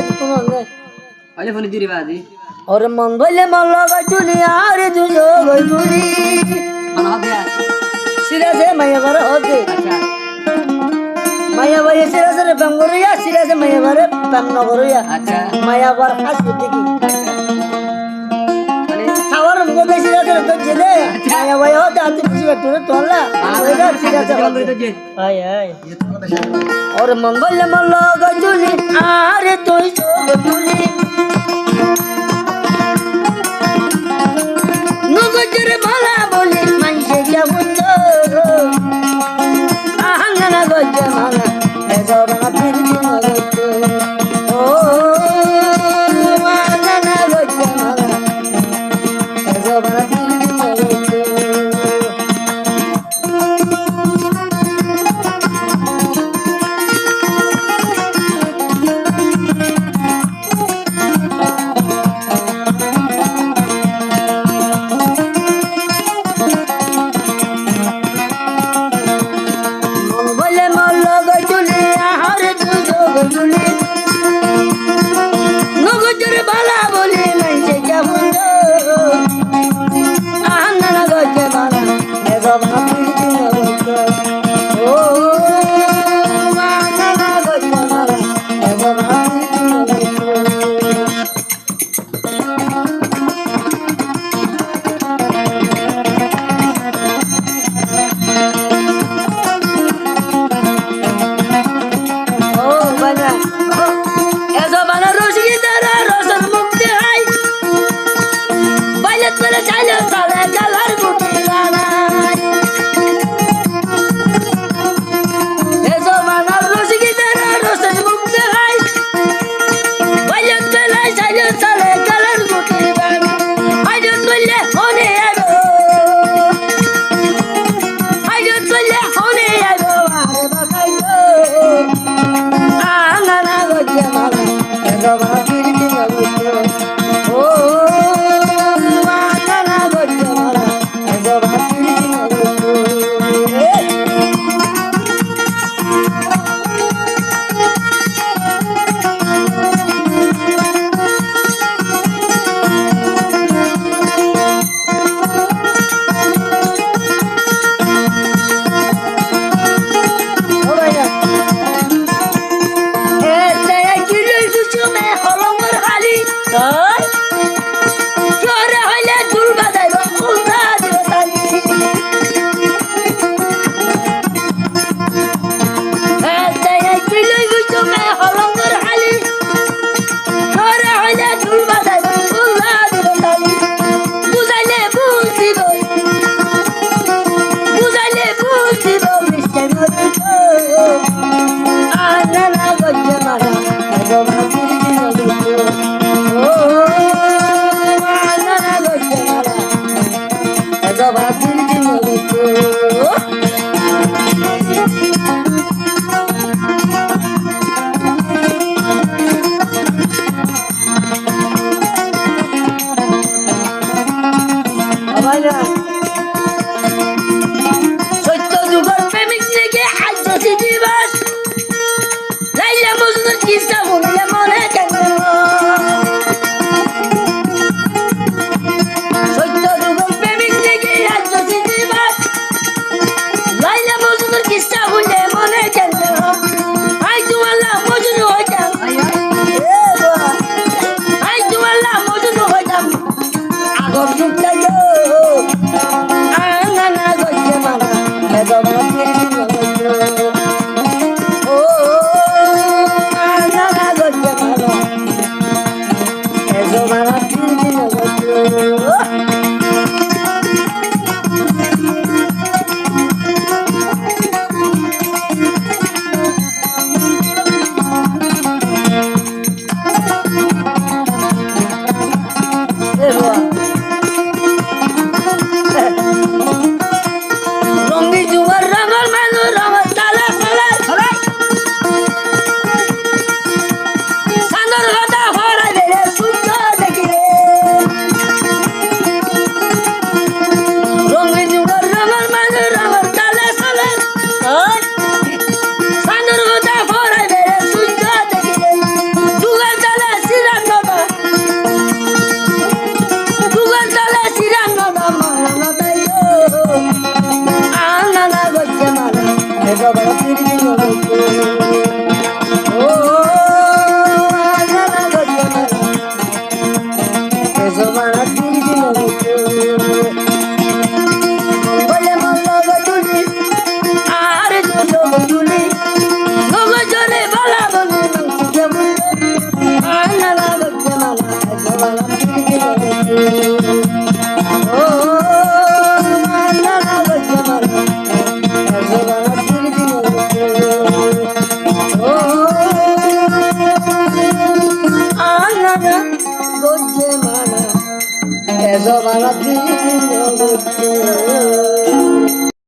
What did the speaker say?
কোনো নে আলে ফোন দিরি বাজি ওরে মন বলে মন লগা চুলি আরে দুজো গই চুলি মানা হবে সিরাজে মায়া বার হতে আচ্ছা মায়া ভাই সিরাজে বেঙ্গরিয়া সিরাজে মায়া বারে বেঙ্গরিয়া আচ্ছা মায়া বার হাস দেখি মানে খাওয়ার মুখে বেশি রাতে তো জেলে মায়া ভাই হতে আতে বেশি বেটুরে তোলা ওইটা সিরাজে তো যে আয় আয় ওরে মন বলে মন লগা চুলি আরে তুই চুলি নগজরে ভালা বলি মানছে কেমন আহাঙ্গানা গজে মালা এজবা ফিরতি নগজে ও আহাঙ্গানা গজে মালা এজবা ফিরতি নগজে সারা দিন